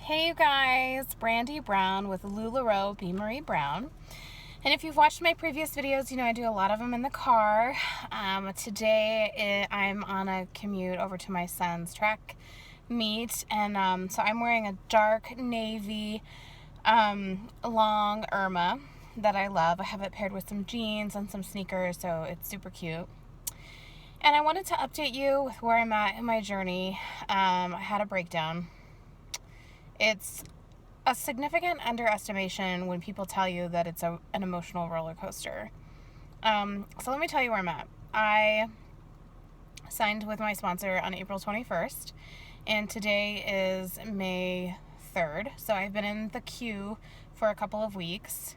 Hey you guys, Brandy Brown with LuLaRoe B.MarieBrown. And if you've watched my previous videos, you know I do a lot of them in the car. Today I'm on a commute over to my son's track meet, and so I'm wearing a dark navy long Irma that I love. I have it paired with some jeans and some sneakers, so it's super cute. And I wanted to update you with where I'm at in my journey. I had a breakdown. It's a significant underestimation when people tell you that it's an emotional roller coaster. So let me tell you where I'm at. I signed with my sponsor on April 21st, and today is May 3rd. So I've been in the queue for a couple of weeks.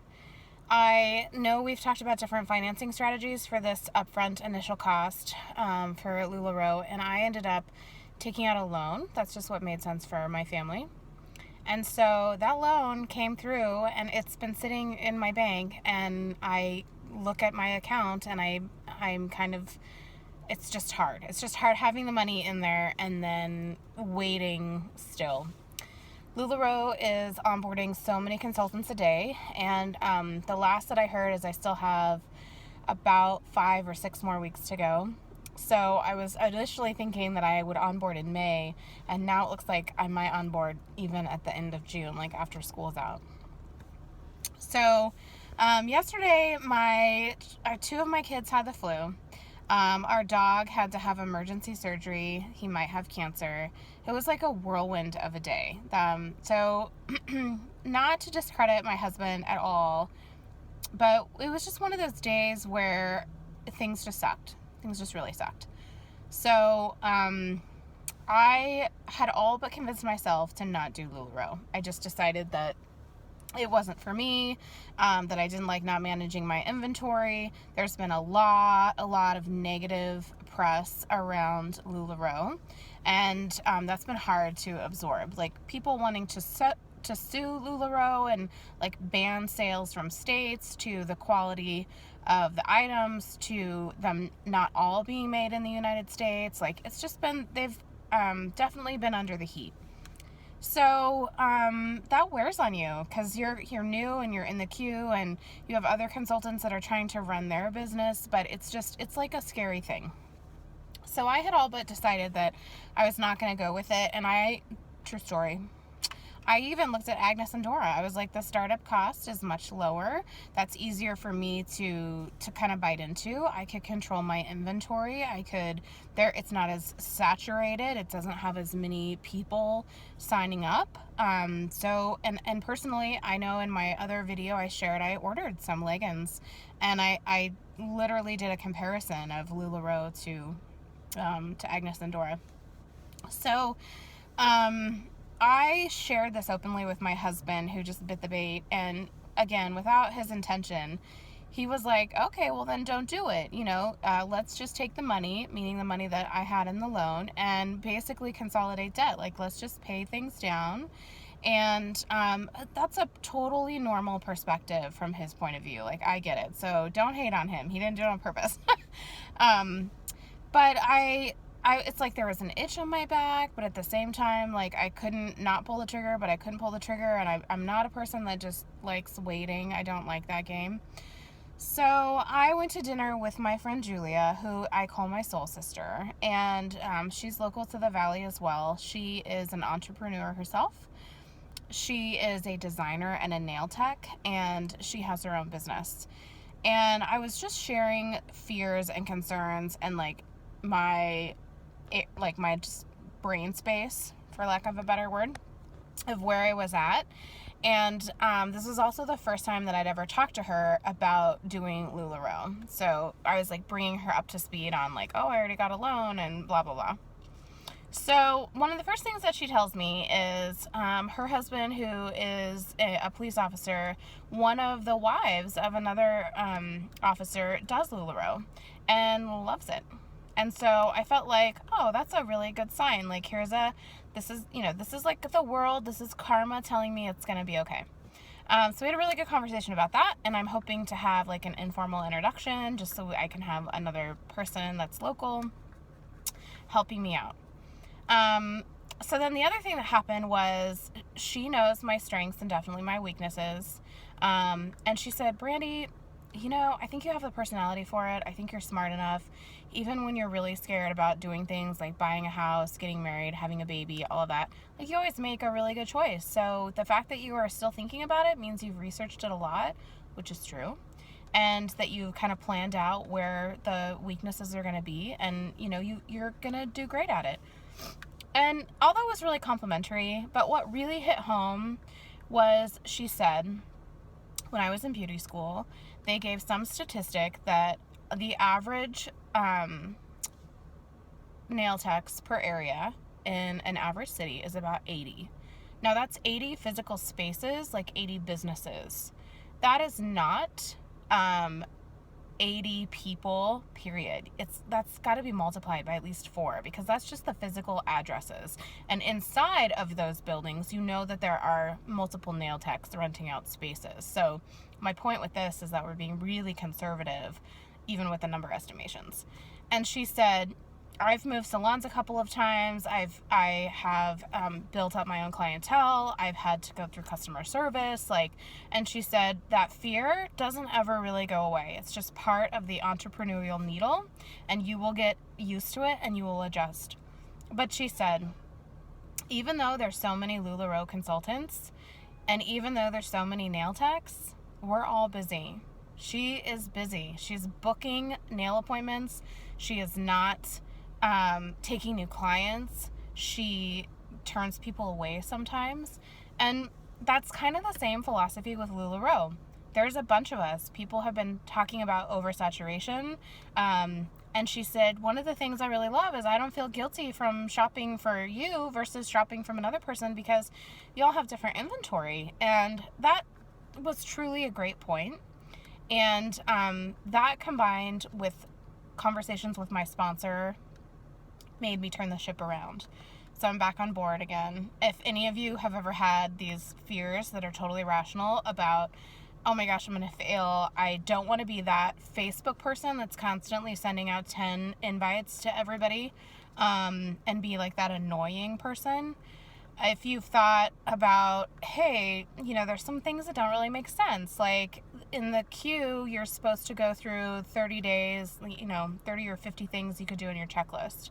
I know we've talked about different financing strategies for this upfront initial cost for LuLaRoe, and I ended up taking out a loan. That's just what made sense for my family. And so that loan came through, and it's been sitting in my bank, and I look at my account, and I'm kind of, it's just hard. It's just hard having the money in there and then waiting still. LuLaRoe is onboarding so many consultants a day, and the last that I heard is I still have about 5 or 6 more weeks to go. So I was initially thinking that I would onboard in May, and now it looks like I might onboard even at the end of June, like after school's out. So yesterday, two of my kids had the flu. Our dog had to have emergency surgery. He might have cancer. It was like a whirlwind of a day. So not to discredit my husband at all, but it was just one of those days where things just sucked. Things just really sucked. So I had all but convinced myself to not do LuLaRoe. I just decided that it wasn't for me, that I didn't like not managing my inventory. There's been a lot of negative press around LuLaRoe, and that's been hard to absorb. Like people wanting to sue LuLaRoe and like ban sales from states, to the quality of the items, to them not all being made in the United States. Like it's just been, they've definitely been under the heat. So that wears on you because you're new and you're in the queue, and you have other consultants that are trying to run their business, but it's like a scary thing. So I had all but decided that I was not going to go with it, and true story, I even looked at Agnes and Dora. I was like, the startup cost is much lower. That's easier for me to kind of bite into. I could control my inventory. It's not as saturated. It doesn't have as many people signing up. So personally, I know in my other video I shared, I ordered some leggings, and I literally did a comparison of LuLaRoe to Agnes and Dora. So, I shared this openly with my husband, who just bit the bait, and again, without his intention, he was like, okay, well then don't do it. Let's just take the money, meaning the money that I had in the loan, and basically consolidate debt. Like, let's just pay things down. And that's a totally normal perspective from his point of view. Like, I get it. So don't hate on him. He didn't do it on purpose. But it's like there was an itch on my back, but at the same time, like I couldn't not pull the trigger, but I couldn't pull the trigger, and I'm not a person that just likes waiting. I don't like that game. So I went to dinner with my friend Julia, who I call my soul sister, and she's local to the Valley as well. She is an entrepreneur herself. She is a designer and a nail tech, and she has her own business. And I was just sharing fears and concerns and my just brain space, for lack of a better word, of where I was at. And this was also the first time that I'd ever talked to her about doing LuLaRoe. So I was like bringing her up to speed on like, oh, I already got a loan and blah, blah, blah. So one of the first things that she tells me is her husband, who is a police officer, one of the wives of another officer, does LuLaRoe and loves it. And so I felt like, oh, that's a really good sign. Like, this is like the world, this is karma telling me it's going to be okay. So we had a really good conversation about that, and I'm hoping to have like an informal introduction just so I can have another person that's local helping me out. So then the other thing that happened was she knows my strengths and definitely my weaknesses. And she said, Brandy, I think you have the personality for it. I think you're smart enough. Even when you're really scared about doing things like buying a house, getting married, having a baby, all of that, like, you always make a really good choice. So the fact that you are still thinking about it means you've researched it a lot, which is true, and that you've kind of planned out where the weaknesses are going to be, and you're going to do great at it. And although it was really complimentary, but what really hit home was, she said, when I was in beauty school, they gave some statistic that the average nail techs per area in an average city is about 80. Now, that's 80 physical spaces, like 80 businesses. That is not 80 people, period. That's got to be multiplied by at least 4, because that's just the physical addresses. And inside of those buildings, that there are multiple nail techs renting out spaces. So my point with this is that we're being really conservative, even with the number estimations. And she said, I've moved salons a couple of times. I have built up my own clientele. I've had to go through customer service. And she said that fear doesn't ever really go away. It's just part of the entrepreneurial needle, and you will get used to it and you will adjust. But she said, even though there's so many LuLaRoe consultants, and even though there's so many nail techs, we're all busy. She is busy. She's booking nail appointments. She is not taking new clients. She turns people away sometimes. And that's kind of the same philosophy with LuLaRoe. There's a bunch of us. People have been talking about oversaturation. And she said, one of the things I really love is I don't feel guilty from shopping for you versus shopping from another person, because y'all have different inventory. And that was truly a great point. And that, combined with conversations with my sponsor, made me turn the ship around. So I'm back on board again. If any of you have ever had these fears that are totally rational about, oh my gosh, I'm going to fail, I don't want to be that Facebook person that's constantly sending out 10 invites to everybody, and be like that annoying person. If you've thought about, hey, there's some things that don't really make sense. Like, in the queue, you're supposed to go through 30 days, 30 or 50 things you could do in your checklist.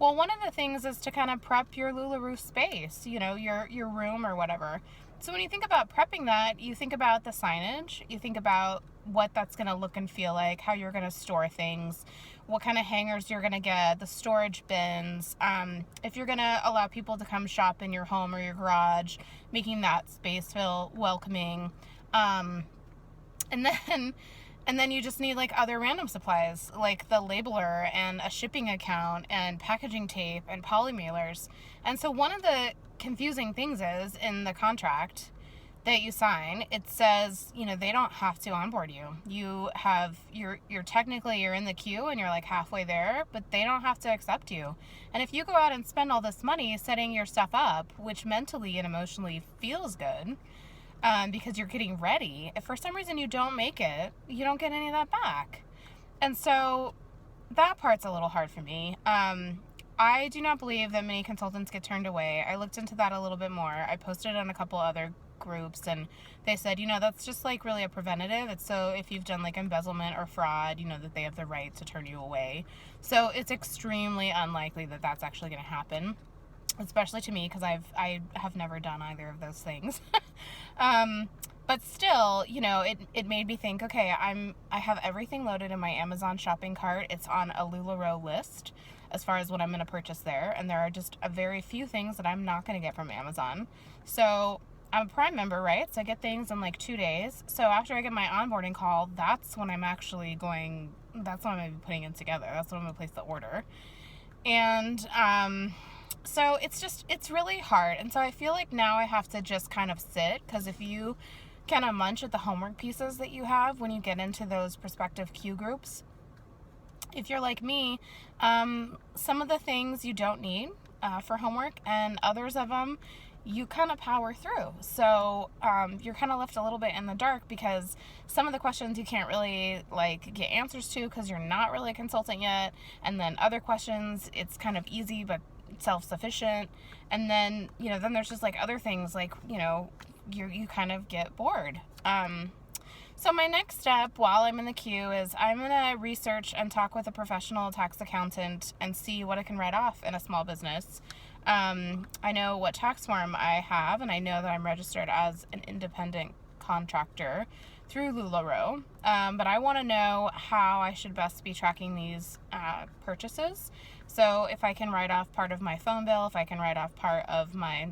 Well, one of the things is to kind of prep your LuLaRoe space, your room or whatever. So when you think about prepping that, you think about the signage, you think about what that's going to look and feel like, how you're going to store things, what kind of hangers you're going to get, the storage bins, if you're going to allow people to come shop in your home or your garage, making that space feel welcoming. And then you just need like other random supplies, like the labeler and a shipping account and packaging tape and poly mailers. And so one of the confusing things is, in the contract that you sign, it says, they don't have to onboard you. You're technically, you're in the queue and you're like halfway there, but they don't have to accept you. And if you go out and spend all this money setting your stuff up, which mentally and emotionally feels good, because you're getting ready, if for some reason you don't make it, you don't get any of that back. And so that part's a little hard for me. I do not believe that many consultants get turned away. I looked into that a little bit more. I posted on a couple other groups, and they said, that's just like really a preventative. It's so if you've done like embezzlement or fraud, that they have the right to turn you away. So it's extremely unlikely that that's actually going to happen, especially to me, because I have never done either of those things. But still, it made me think, okay, I have everything loaded in my Amazon shopping cart. It's on a LuLaRoe list as far as what I'm going to purchase there. And there are just a very few things that I'm not going to get from Amazon. So I'm a Prime member, right? So I get things in like 2 days. So after I get my onboarding call, that's when I'm actually that's when I'm going to be putting it together. That's when I'm going to place the order. And, so it's really hard. And so I feel like now I have to just kind of sit, because if you kind of munch at the homework pieces that you have when you get into those prospective Q groups, if you're like me, some of the things you don't need for homework, and others of them you kind of power through. So you're kind of left a little bit in the dark, because some of the questions you can't really get answers to because you're not really a consultant yet, and then other questions it's kind of easy, but self-sufficient. And then, then there's just like other things like, you kind of get bored. So my next step while I'm in the queue is I'm going to research and talk with a professional tax accountant and see what I can write off in a small business. I know what tax form I have, and I know that I'm registered as an independent contractor through LuLaRoe, but I want to know how I should best be tracking these purchases. So if I can write off part of my phone bill, if I can write off part of my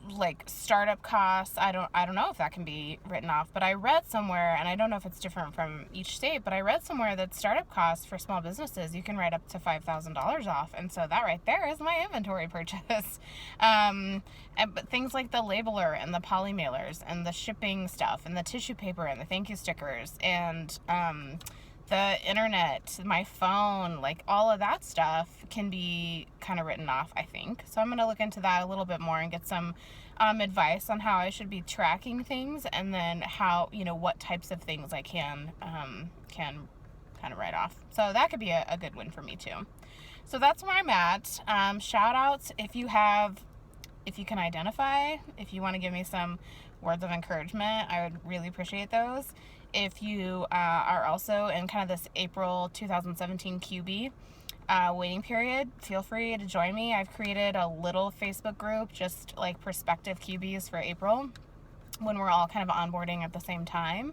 like startup costs. I don't know if that can be written off, but I read somewhere, and I don't know if it's different from each state, but I read somewhere that startup costs for small businesses, you can write up to $5,000 off. And so that right there is my inventory purchase. But things like the labeler and the poly mailers and the shipping stuff and the tissue paper and the thank you stickers and the internet, my phone, like all of that stuff can be kind of written off, I think. So I'm going to look into that a little bit more and get some advice on how I should be tracking things, and then how, what types of things I can kind of write off. So that could be a good win for me too. So that's where I'm at. Shout outs if you can identify, if you want to give me some words of encouragement, I would really appreciate those. If you are also in kind of this April 2017 QB waiting period, feel free to join me. I've created a little Facebook group, just like prospective QBs for April, when we're all kind of onboarding at the same time.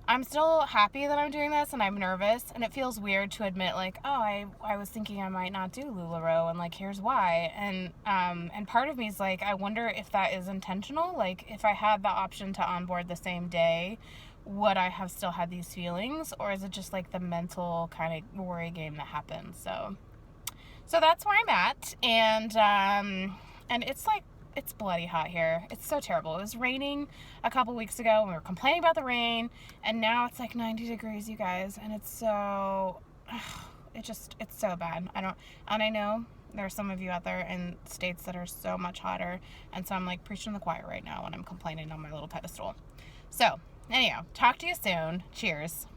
I'm still happy that I'm doing this, and I'm nervous, and it feels weird to admit, like, oh, I was thinking I might not do LuLaRoe, and like, here's why. And part of me is like, I wonder if that is intentional. Like, if I had the option to onboard the same day, would I have still had these feelings, or is it just like the mental kind of worry game that happens? So that's where I'm at, and it's like, it's bloody hot here. It's so terrible. It was raining a couple weeks ago, and we were complaining about the rain, and now it's like 90 degrees, you guys, and it's so, it's so bad. I know there are some of you out there in states that are so much hotter, and so I'm like preaching to the choir right now when I'm complaining on my little pedestal. So anyhow, talk to you soon. Cheers.